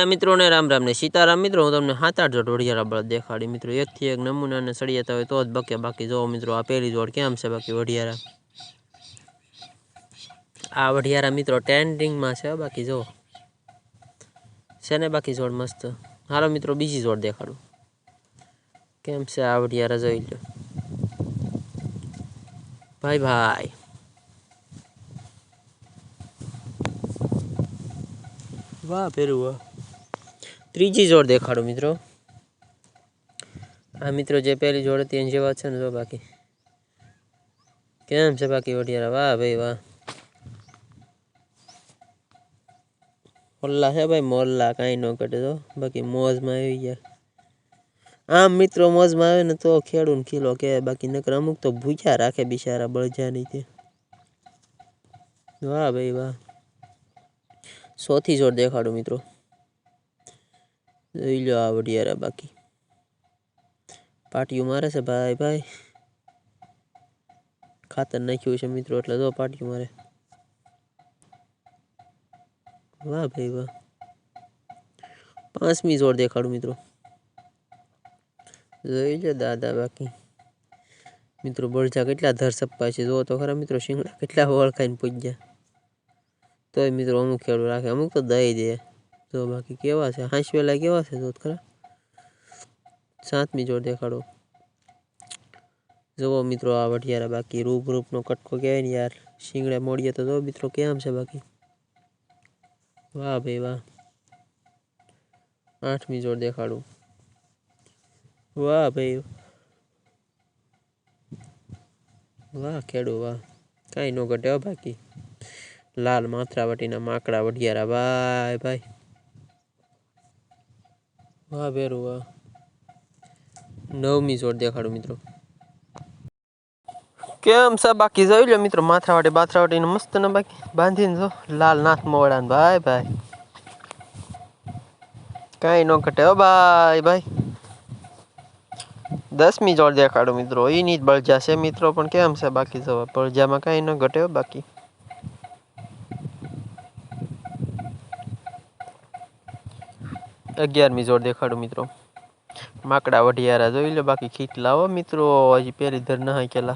मित्रों ने राम राम ने सीताराम। मित्रों हूँ तमने 7-8 जोड़ वढियारा बळद देखाड़ी। मित्रों एक थी एक नमूना ने सड़ियाता होय तो ज बके। बाकी जो मित्रों आ पहली जोड़ केम छे बाकी वढियारा आ वढियारा मित्रों ट्रेंडिंग में छे। बाकी जो छे ने बाकी जोड़ मस्त। हालो मित्रों बीजी जोड़ देखाड़ू केम छे आ वढियारा जोई लो भाई भाई। वाह फेरू वाह। त्रीजी जोड़ देखाड़ू मित्रों। आ मित्रों जे पहली जोड़ थी एनी जेवा छे ने जो बाकी केम छे बाकी वढियारा। वाह भाई वाह। मोल्ला है भाई मोल्ला काई न कटे तो बाकी मौज में आई गया। आम मित्रों मौज में आवे ने तो खेड़ू ने खीलो के बाकी नकर अमुक तो भूख्या राखे बिचारा बळजा नहीं थे। वाह भाई वाह। चौथी जोड़ देखाड़ू मित्रों જોઈ લો આ વઢિયારા બાકી પાટિયું મારે છે ભાઈ ભાઈ ખાતર નાખ્યું છે મિત્રો એટલે જો પાટિયું મારે। વાહ ભાઈ વાહ। પાંચમી જોડ દેખાડું મિત્રો જોઈ લો દાદા બાકી મિત્રો બળજા કેટલા ધરસપ્પા છે જો તો ખરા મિત્રો શિંગડા કેટલા વળખાઈને પૂજ્યા તોય મિત્રો અમુક ખેડૂ રાખે અમુક તો દઈ દે। तो बाकी केवा है हांसवेला केवा है जो खरा। सातमी जोड़ देखाड़ो जो मित्रों आ वढियारा बाकी रूप रूप नो कटको कहे ने यार शिंगड़ा मोड़िए तो जो मित्रों केम से बाकी। वाह भाई वाह। आठमी जोड़ देखाड़ू वाह भाई वाह खेड़ू वाह कई नो घटे बाकी लाल माथरावटी ना माकड़ा वढियारा भाई भाई। वाह बेरू वाह। नवमी जोड़ देखाड़ू मित्रों केम से बाकी जोई लो मित्रों माथरावटी बाथरावटी ने मस्त ने बाकी बांधी ने जो लाल नाथ मोड़ा भाई भाई कई नो घटे हो भाई भाई। 10मी जोड़ देखाड़ू मित्रों ई नीच बळजा छे मित्रों पण केम से बाकी जो बळजा में कई न घटे हो बाकी। 11मी जोड़ देखाड़ू मित्रों माकड़ा वढियारा जोई लो बाकी खीटला हो मित्रों हजी पहली धर नहाई केला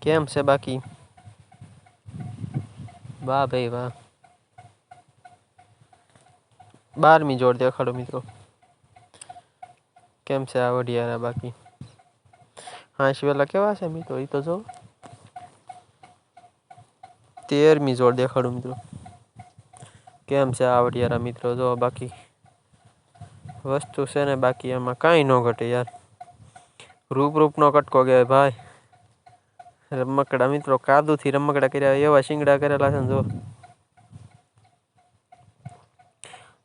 केम से बाकी। वाह भाई वाह। 12मी जोड़ देखाड़ो मित्रों केम से आ वढियारा बाकी हांसवेला केवा छे मित्रों ई तो जो। 13मी जोड़ देखाड़ो मित्रों केम से आ वढियारा मित्रों जो बाकी वस्तु से ने बाकी एमां काई न घटे यार रूप रूप नो कटको गया भाई। रमकड़ा मित्रों कादू थी रमकड़ा कर्या एवा शिंगड़ा करेला छे जो।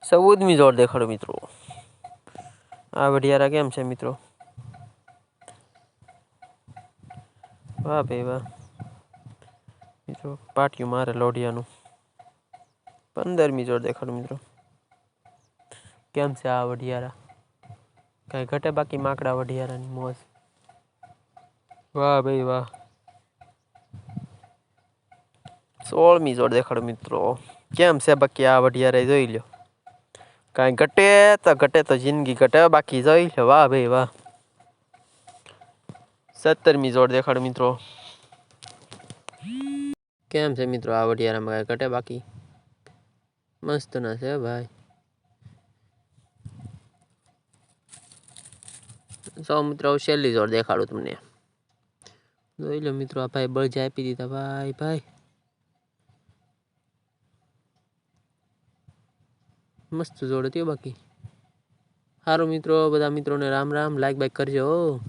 14मी जोड़ देखाड़ो मित्रों आ वढियारा केम छे मित्रों। वाह भाई वाह मित्रों पाटिયું मारे लोडियाનું। 15मी जोड़ देखाड़ो मित्रों केम से आ वढियारा कई घटे बाकी माकड़ा वढियारा नी मौज। वाह भाई वाह। 16मी जोड़ देखाड़ो मित्रों केम से बाकी आ वढियारा जोई लो कई घटे तो जिंदगी घटे बाकी जोई लो। वाह भाई वाह। 17मी जोड़ देखाड़ो मित्रों केम से मित्रों आ वढियारा में कई घटे बाकी मस्त ना छे भाई। सौ मित्रों छेल्ली जोड़ देखाड़ू तमने जोई लो मित्रों आ भाई बळजा आपी दीधा भाई भाई मस्त जोड़ थी बाकी। हारो मित्रों बधा मित्रों ने राम राम लाइक बाइक करजो।